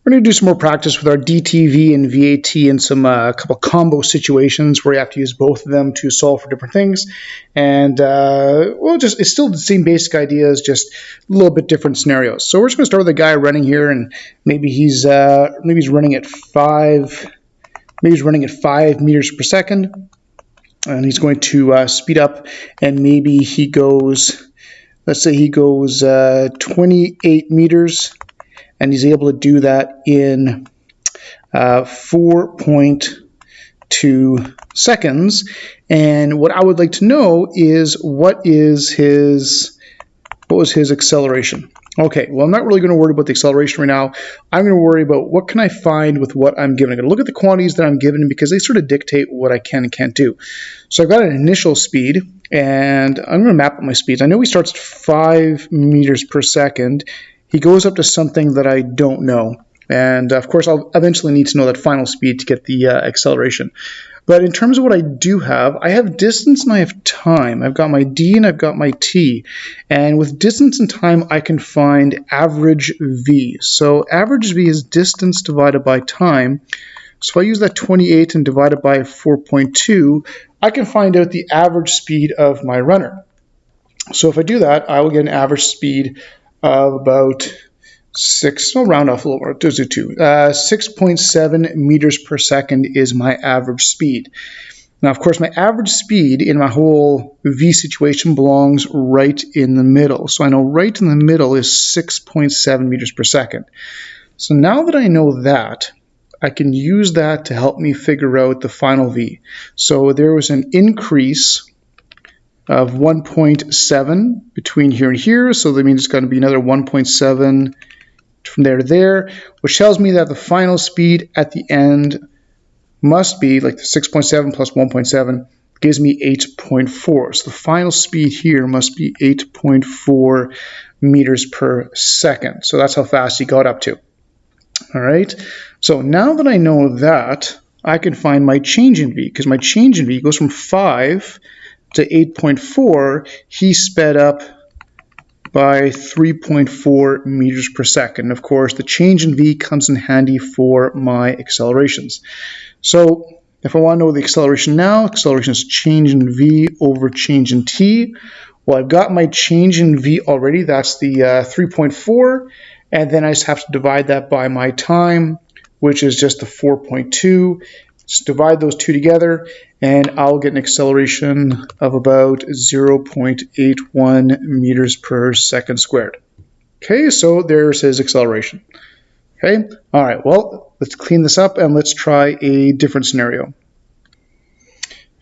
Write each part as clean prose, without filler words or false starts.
We're going to do some more practice with our DTV and VAT and some couple combo situations where you have to use both of them to solve for different things. And well, it's still the same basic ideas, just a little bit different scenarios. So we're just going to start with a guy running here, and maybe he's running at 5 meters per second, and he's going to speed up, and maybe he goes, let's say he goes 28 meters. And he's able to do that in 4.2 seconds. And what I would like to know is what was his acceleration? Okay, well, I'm not really going to worry about the acceleration right now. I'm going to worry about what can I find with what I'm given. I'm going to look at the quantities that I'm given because they sort of dictate what I can and can't do. So I've got an initial speed, and I'm going to map out my speeds. I know he starts at 5 meters per second. He goes up to something that I don't know. And of course, I'll eventually need to know that final speed to get the acceleration. But in terms of what I do have, I have distance and I have time. I've got my D and I've got my T. And with distance and time, I can find average V. So average V is distance divided by time. So if I use that 28 and divide it by 4.2, I can find out the average speed of my runner. So if I do that, I will get an average speed of about 6.7 meters per second is my average speed. Now, of course, my average speed in my whole V situation belongs right in the middle. So I know right in the middle is 6.7 meters per second. So now that I know that, I can use that to help me figure out the final V. So there was an increase of 1.7 between here and here, so that means it's going to be another 1.7 from there to there, which tells me that the final speed at the end must be like the 6.7 plus 1.7 gives me 8.4. So the final speed here must be 8.4 meters per second. So that's how fast he got up to. All right. So now that I know that, I can find my change in V, because my change in V goes from 5 to 8.4, he sped up by 3.4 meters per second. Of course, the change in V comes in handy for my accelerations. So if I want to know the acceleration now, acceleration is change in V over change in T. Well, I've got my change in V already. That's the 3.4. And then I just have to divide that by my time, which is just the 4.2. Just divide those two together, and I'll get an acceleration of about 0.81 meters per second squared. Okay, so there's his acceleration. Okay, all right, well, let's clean this up and let's try a different scenario.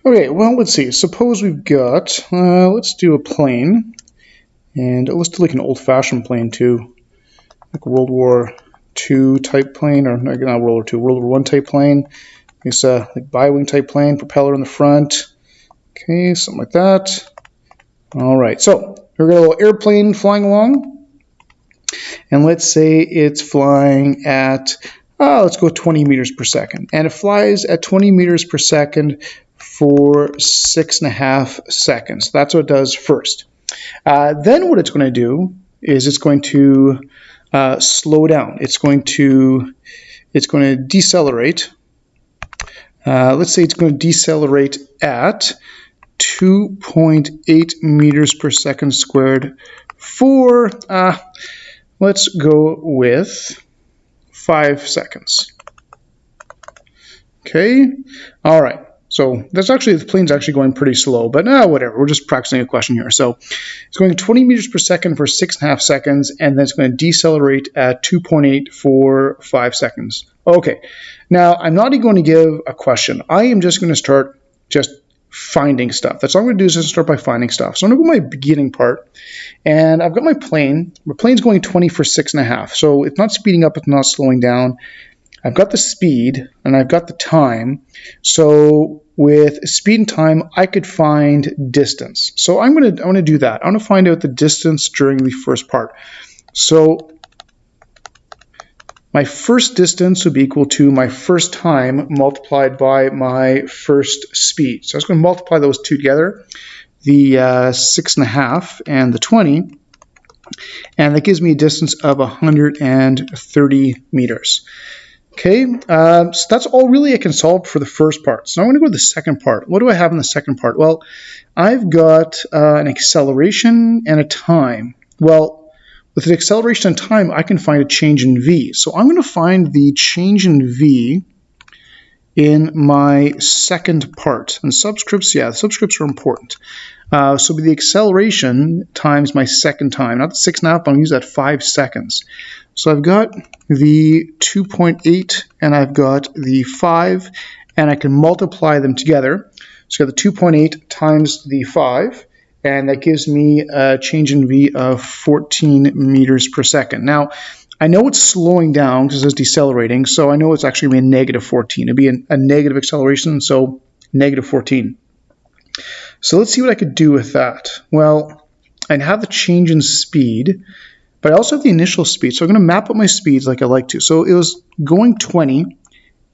Okay, well, let's see. Suppose we've got, let's do a plane, and let's do like an old-fashioned plane too, like World War II type plane, or not World War II, World War I type plane. It's a like bi-wing type plane, propeller in the front. Okay, something like that. All right, so we've got a little airplane flying along. And let's say it's flying at, let's go 20 meters per second. And it flies at 20 meters per second for 6.5 seconds. That's what it does first. Then what it's going to do is it's going to slow down. It's going to decelerate. Let's say it's going to decelerate at 2.8 meters per second squared for, let's go with 5 seconds. Okay, all right. So that's actually, the plane's actually going pretty slow, but whatever. We're just practicing a question here. So it's going 20 meters per second for 6.5 seconds, and then it's going to decelerate at 2.8 for 5 seconds. Okay, now I'm not even going to give a question. I am just going to start just finding stuff. That's all I'm going to do is just start by finding stuff. So I'm going to go to my beginning part, and I've got my plane. My plane's going 20 for 6.5. So it's not speeding up, it's not slowing down. I've got the speed and I've got the time. So with speed and time, I could find distance. So I'm going to do that. I want to find out the distance during the first part. So my first distance would be equal to my first time multiplied by my first speed. So I was going to multiply those two together, the 6.5 and the 20. And that gives me a distance of 130 meters. Okay, so that's all really I can solve for the first part. So I'm going to go to the second part. What do I have in the second part? Well, I've got an acceleration and a time. Well, with an acceleration and time, I can find a change in v. So I'm going to find the change in v in my second part. And subscripts, yeah, the subscripts are important. So the acceleration times my second time, not the 6.5, but I'm going to use that 5 seconds. So I've got the 2.8 and I've got the 5, and I can multiply them together. So I've got the 2.8 times the 5, and that gives me a change in v of 14 meters per second. Now, I know it's slowing down because it's decelerating, so I know it's actually going to be a negative 14. It'd be a negative acceleration, so negative 14. So let's see what I could do with that. Well, I have the change in speed, but I also have the initial speed. So I'm going to map out my speeds like I like to. So it was going 20,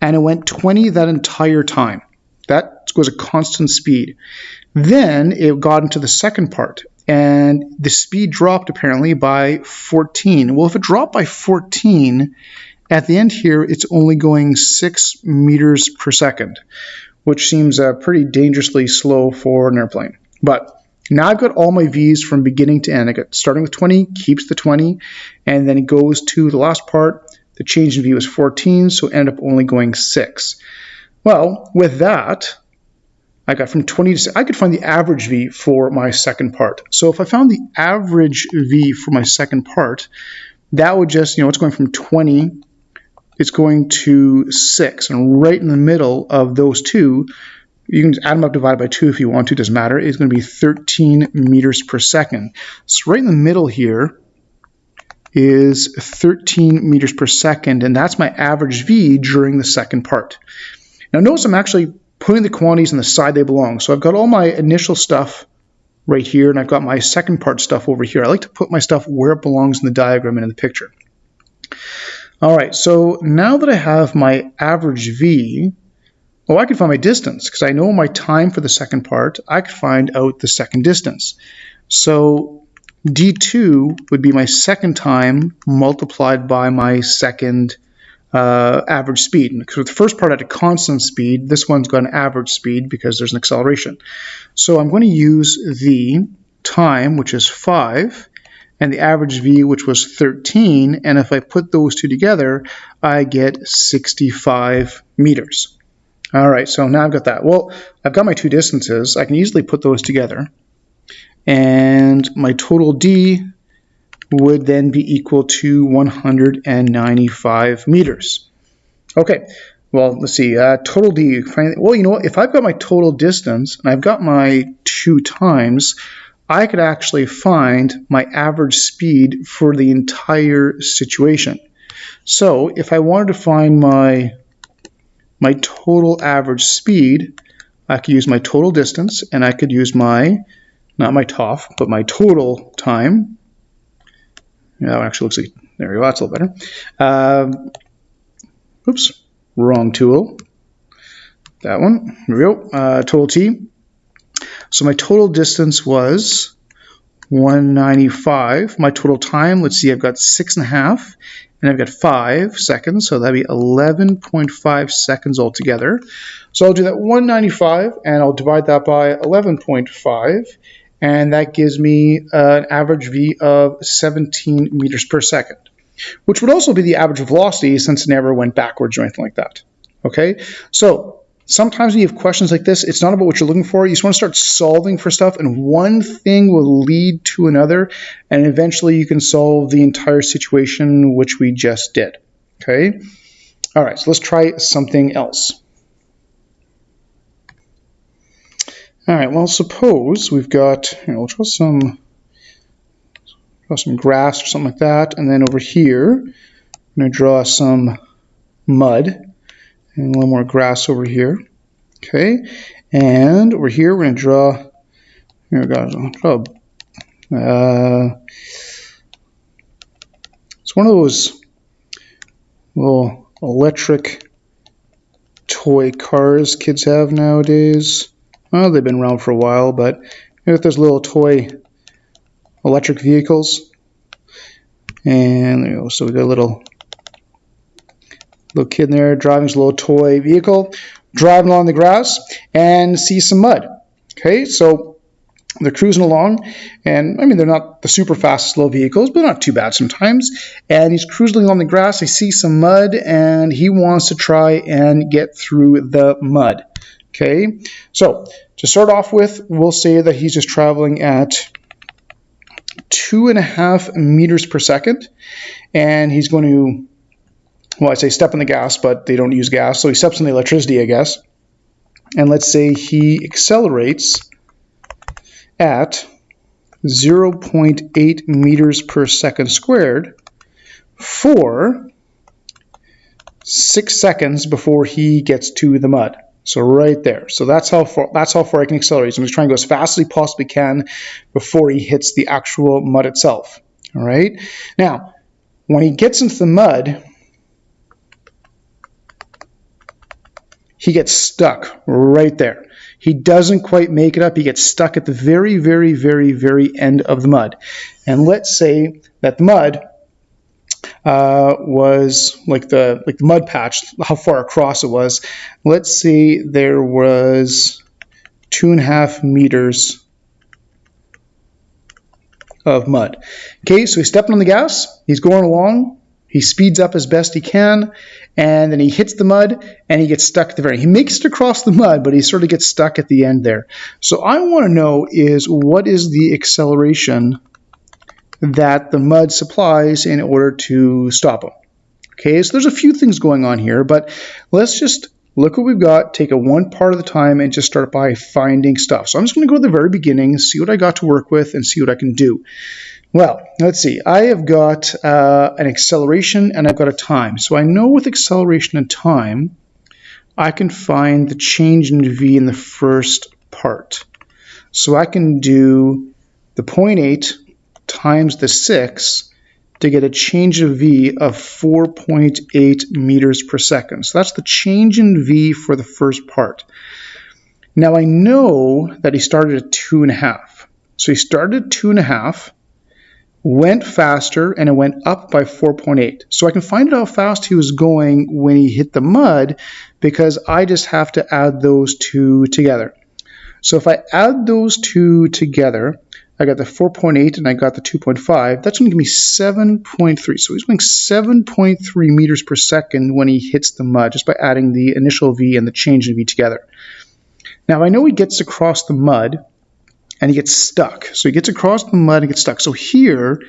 and it went 20 that entire time. That was a constant speed. Then it got into the second part, and the speed dropped apparently by 14. Well, if it dropped by 14, at the end here, it's only going 6 meters per second, which seems pretty dangerously slow for an airplane. But now I've got all my V's from beginning to end. I got starting with 20, keeps the 20, and then it goes to the last part. The change in V was 14, so it ended up only going 6. Well, with that, I got from 20 to 6. I could find the average V for my second part. So if I found the average V for my second part, that would just, it's going from 20, it's going to 6. And right in the middle of those two, you can add them up, divide by 2 if you want to, doesn't matter. It's going to be 13 meters per second. So right in the middle here is 13 meters per second, and that's my average V during the second part. Now notice I'm actually putting the quantities on the side they belong. So I've got all my initial stuff right here, and I've got my second part stuff over here. I like to put my stuff where it belongs in the diagram and in the picture. All right, so now that I have my average V, I can find my distance because I know my time for the second part. I could find out the second distance. So D2 would be my second time multiplied by my second average speed. Because the first part had a constant speed, this one's got an average speed because there's an acceleration. So I'm going to use the time, which is 5, and the average V, which was 13, and if I put those two together, I get 65 meters. All right, so now I've got that. Well, I've got my two distances. I can easily put those together, and my total D would then be equal to 195 meters. Okay, well, let's see, total D. Well, you know what? If I've got my total distance and I've got my 2 times, I could actually find my average speed for the entire situation. So if I wanted to find my total average speed, I could use my total distance, and I could use my, not my TOF, but my total time. Yeah, that one actually looks like, there we go, that's a little better. Oops, wrong tool. That one, here we go, total T. So my total distance was 195. My total time, let's see, I've got 6.5, and I've got 5 seconds, so that'd be 11.5 seconds altogether. So I'll do that 195, and I'll divide that by 11.5, and that gives me an average V of 17 meters per second, which would also be the average velocity since it never went backwards or anything like that. Okay, so sometimes when you have questions like this, it's not about what you're looking for. You just want to start solving for stuff, and one thing will lead to another, and eventually you can solve the entire situation, which we just did. Okay? All right, so let's try something else. All right, well, suppose we've got, we'll draw some grass or something like that, and then over here, I'm going to draw some mud. And a little more grass over here. Okay, and over here we're going to draw. Here we go. It's one of those little electric toy cars kids have nowadays. Well, they've been around for a while, but if there's little toy electric vehicles, And there we go. So we got a little kid in there driving his little toy vehicle, driving along the grass, and see some mud. Okay, so they're cruising along, and I mean, they're not the super fastest little vehicles, but not too bad sometimes. And he's cruising along the grass. He sees some mud, and he wants to try and get through the mud. Okay, so to start off with, we'll say that he's just traveling at 2.5 meters per second, and he's going to, well, I say step on the gas, but they don't use gas, so he steps on the electricity, I guess. And let's say he accelerates at 0.8 meters per second squared for 6 seconds before he gets to the mud. So right there. So that's how far I can accelerate. So I'm just trying to go as fast as he possibly can before he hits the actual mud itself. All right. Now, when he gets into the mud, he gets stuck right there. He doesn't quite make it up. He gets stuck at the very, very, very, very end of the mud. And let's say that the mud was like the mud patch, how far across it was. Let's say there was 2.5 meters of mud. Okay, so he's stepping on the gas. He's going along. He speeds up as best he can, and then he hits the mud, and he gets stuck at the very end. He makes it across the mud, but he sort of gets stuck at the end there. So I want to know is what is the acceleration that the mud supplies in order to stop him. Okay, so there's a few things going on here, but let's just look what we've got, take it one part of the time, and just start by finding stuff. So I'm just going to go to the very beginning, see what I got to work with, and see what I can do. Well, let's see. I have got an acceleration, and I've got a time. So I know with acceleration and time, I can find the change in v in the first part. So I can do the 0.8 times the 6 to get a change of v of 4.8 meters per second. So that's the change in v for the first part. Now I know that he started at 2.5. So he started at 2.5, went faster, and it went up by 4.8. So I can find out how fast he was going when he hit the mud because I just have to add those two together. So if I add those two together, I got the 4.8 and I got the 2.5. That's going to give me 7.3. So he's going 7.3 meters per second when he hits the mud just by adding the initial v and the change in v together. Now I know he gets across the mud and he gets stuck. So he gets across the mud and gets stuck. So here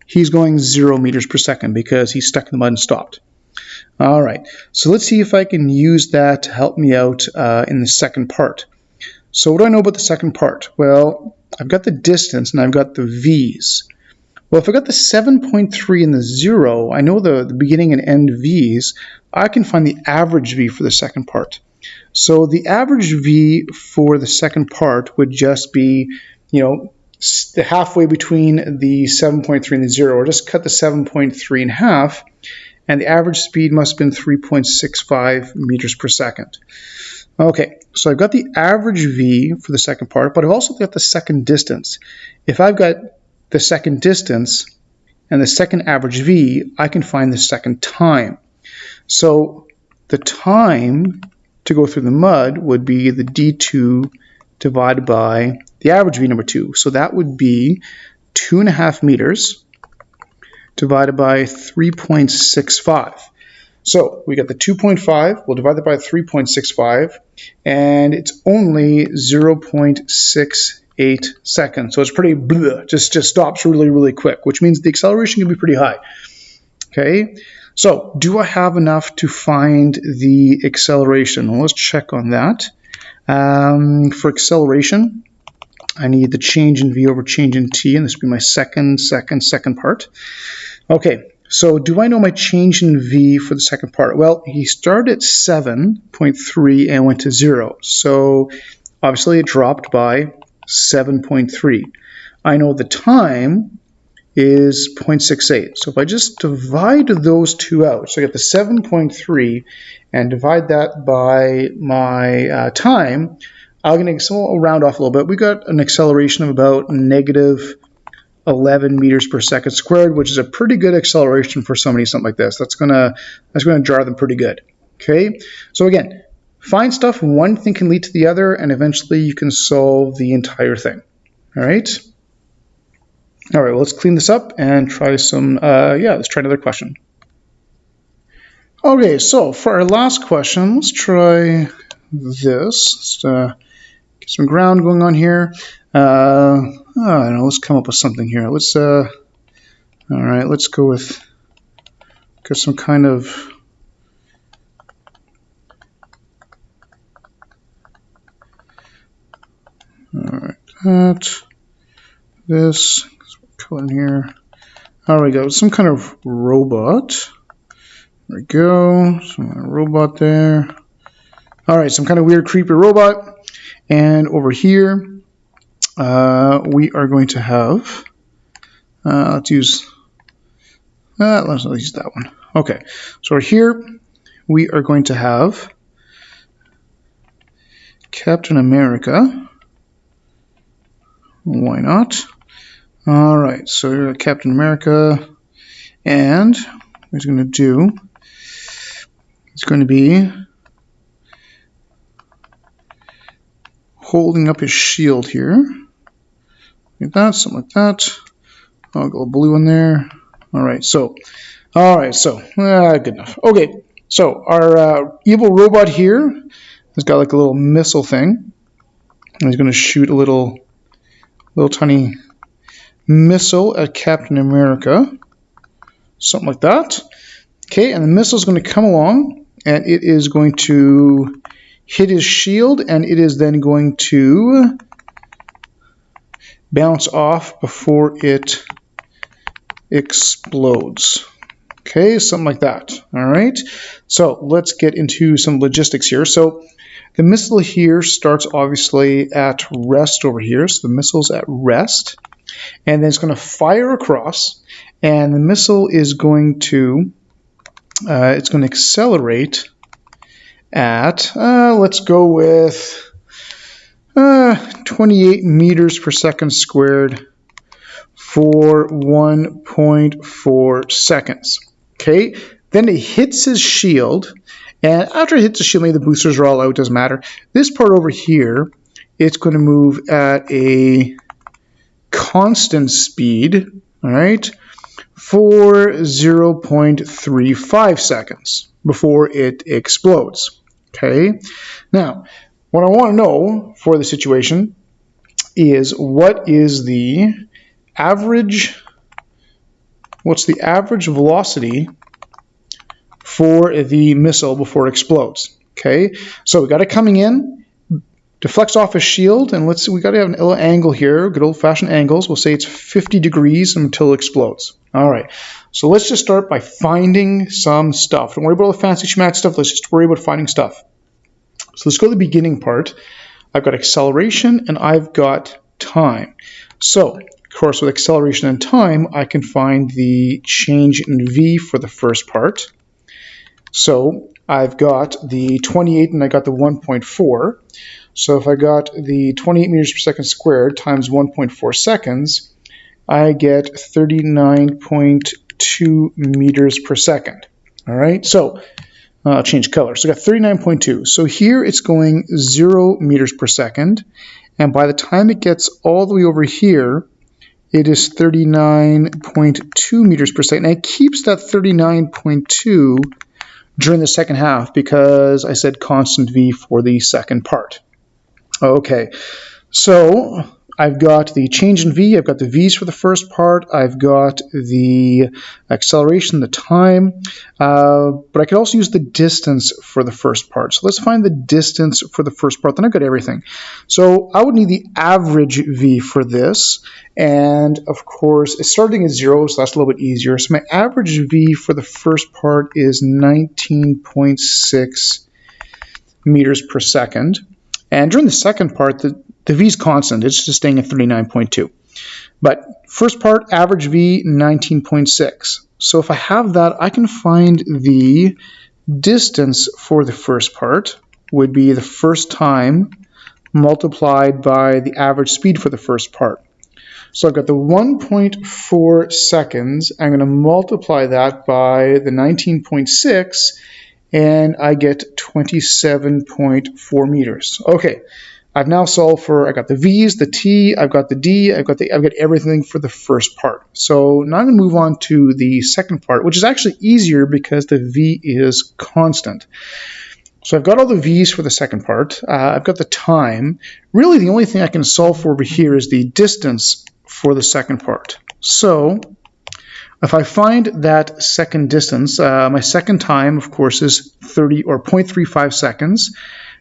he's going 0 meters per second because he's stuck in the mud and stopped. All right, so let's see if I can use that to help me out in the second part. So what do I know about the second part? Well, I've got the distance and I've got the v's. Well, if I got the 7.3 and the 0, I know the beginning and end v's. I can find the average v for the second part. So the average v for the second part would just be, the halfway between the 7.3 and the 0, or just cut the 7.3 in half, and the average speed must have been 3.65 meters per second. Okay, so I've got the average v for the second part, but I've also got the second distance. If I've got the second distance and the second average v, I can find the second time. So the time to go through the mud would be the d2 divided by the average v number 2. So that would be 2.5 meters divided by 3.65. So we got the 2.5, we'll divide that by 3.65, and it's only 0.68 seconds. So it's pretty just stops really, really quick, which means the acceleration can be pretty high. Okay, so do I have enough to find the acceleration? Well, let's check on that. For acceleration, I need the change in v over change in t, and this will be my second part. Okay. So do I know my change in v for the second part? Well, he started at 7.3 and went to 0. So obviously it dropped by 7.3. I know the time is 0.68. So if I just divide those two out, so I get the 7.3 and divide that by my time, I'm going to round off a little bit. We got an acceleration of about negative 11 meters per second squared, which is a pretty good acceleration for something like this. That's gonna jar them pretty good. Okay, so again, find stuff one thing can lead to the other, and eventually you can solve the entire thing. All right. All right, well, let's clean this up and try some, let's try another question. Okay, so for our last question, let's try this. Let's get some ground going on here. I don't know, let's come up with something here. Let's, all right, let's go with, get some kind of, all right, this, color in here. There we go, some kind of robot. There we go, some kind of robot there. All right, some kind of weird creepy robot. And over here, we are going to have, let's use that one. Okay, so here we are going to have Captain America. Why not? All right, so Captain America, and what he's going to do, it's going to be holding up his shield here. Like that, something like that. I'll go blue in there. All right, so good enough. Okay, so our evil robot here has got like a little missile thing. And he's going to shoot a little tiny missile at Captain America, something like that. Okay, and the missile is going to come along, and it is going to hit his shield, and it is then going to bounce off before it explodes. Okay, something like that. All right, so let's get into some logistics here. So the missile here starts obviously at rest over here. So the missile's at rest, and then it's going to fire across, and the missile is going to accelerate at, let's go with 28 meters per second squared for 1.4 seconds. Okay, then it hits his shield, and after it hits the shield, maybe the boosters are all out, doesn't matter. This part over here, it's going to move at a constant speed, all right, for 0.35 seconds before it explodes. Okay, now what I want to know for the situation is what's the average velocity for the missile before it explodes. Okay, so we got it coming in, deflects off a shield, and let's see, we got to have an little angle here, good old-fashioned angles. We'll say it's 50 degrees until it explodes. All right, so let's just start by finding some stuff. Don't worry about all the fancy schmatch stuff. Let's just worry about finding stuff. So let's go to the beginning part. I've got acceleration and I've got time. So, of course, with acceleration and time, I can find the change in v for the first part. So I've got the 28 and I got the 1.4. So if I got the 28 meters per second squared times 1.4 seconds, I get 39.2 meters per second. All right, so I'll change color. So I got 39.2. So here it's going 0 meters per second. And by the time it gets all the way over here, it is 39.2 meters per second. And it keeps that 39.2 during the second half because I said constant v for the second part. Okay, so I've got the change in v, I've got the v's for the first part, I've got the acceleration, the time, but I could also use the distance for the first part. So let's find the distance for the first part, then I've got everything. So I would need the average v for this, and of course it's starting at 0, so that's a little bit easier. So my average v for the first part is 19.6 meters per second. And during the second part, the v is constant. It's just staying at 39.2. But first part, average v, 19.6. So if I have that, I can find the distance for the first part would be the first time multiplied by the average speed for the first part. So I've got the 1.4 seconds. I'm going to multiply that by the 19.6, and I get 27.4 meters. Okay, I've now solved for, I got the V's, the T, I've got the D, I've got everything for the first part. So now I'm going to move on to the second part, which is actually easier because the V is constant. So I've got all the V's for the second part. I've got the time. Really, the only thing I can solve for over here is the distance for the second part. So if I find that second distance, my second time, of course, is 0.35 seconds.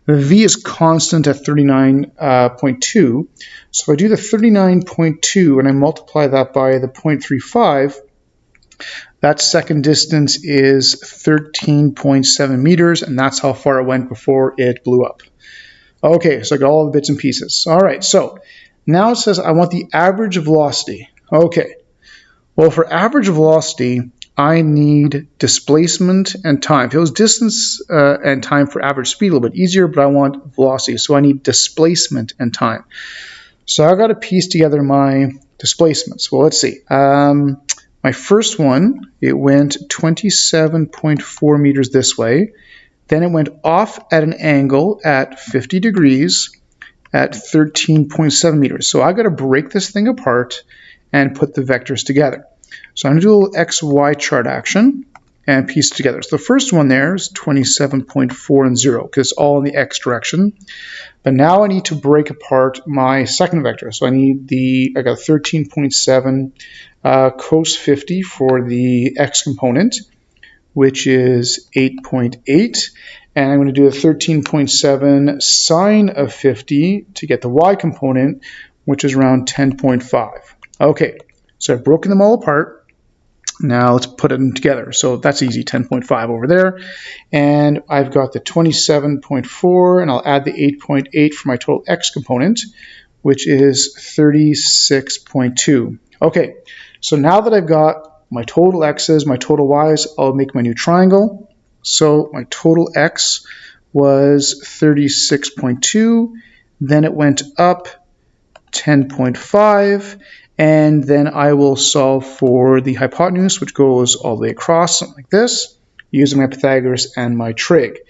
The V is constant at 39.2. So if I do the 39.2 and I multiply that by the 0.35, that second distance is 13.7 meters, and that's how far it went before it blew up. Okay, so I got all the bits and pieces. All right, so now it says I want the average velocity. Okay, well, for average velocity, I need displacement and time. If it was distance and time for average speed, a little bit easier, but I want velocity, so I need displacement and time. So I've got to piece together my displacements. Well, let's see. My first one, it went 27.4 meters this way. Then it went off at an angle at 50 degrees at 13.7 meters. So I've got to break this thing apart and put the vectors together. So I'm going to do a little XY chart action and piece it together. So the first one there is 27.4 and 0 because it's all in the X direction. But now I need to break apart my second vector. So I got 13.7 cos 50 for the X component, which is 8.8. And I'm going to do a 13.7 sine of 50 to get the Y component, which is around 10.5. Okay, so I've broken them all apart. Now let's put them together. So that's easy, 10.5 over there. And I've got the 27.4, and I'll add the 8.8 for my total X component, which is 36.2. Okay, so now that I've got my total X's, my total Y's, I'll make my new triangle. So my total X was 36.2, then it went up 10.5, and then I will solve for the hypotenuse, which goes all the way across, something like this, using my Pythagoras and my trig.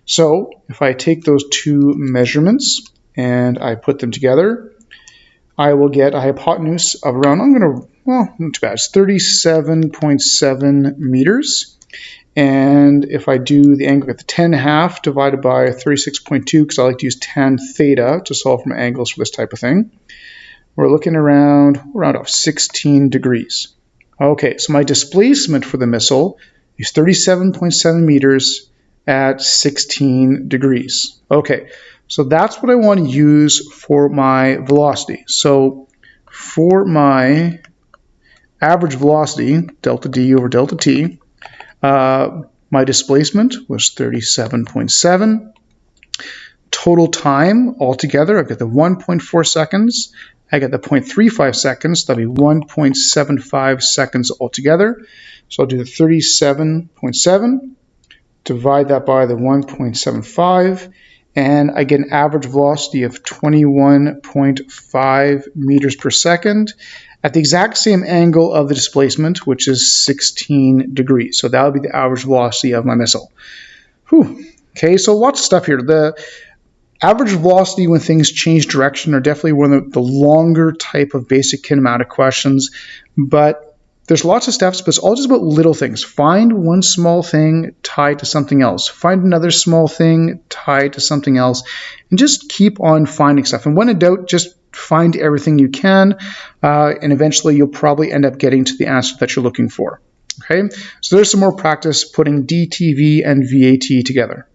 So if I take those two measurements and I put them together, I will get a hypotenuse of around, not too bad, it's 37.7 meters. And if I do the angle at the 10½ divided by 36.2, because I like to use tan theta to solve for my angles for this type of thing, we're looking around 16 degrees. Okay, so my displacement for the missile is 37.7 meters at 16 degrees. Okay, so that's what I want to use for my velocity. So for my average velocity, delta D over delta T, my displacement was 37.7. Total time altogether, I've got the 1.4 seconds. I got the 0.35 seconds. That'll be 1.75 seconds altogether. So I'll do the 37.7, divide that by the 1.75, and I get an average velocity of 21.5 meters per second at the exact same angle of the displacement, which is 16 degrees. So that would be the average velocity of my missile. Whew. Okay, so lots of stuff here. The average velocity when things change direction are definitely one of the longer type of basic kinematic questions, but there's lots of steps, but it's all just about little things. Find one small thing tied to something else. Find another small thing tied to something else, and just keep on finding stuff. And when in doubt, just find everything you can, and eventually you'll probably end up getting to the answer that you're looking for. Okay, so there's some more practice putting DTV and VAT together.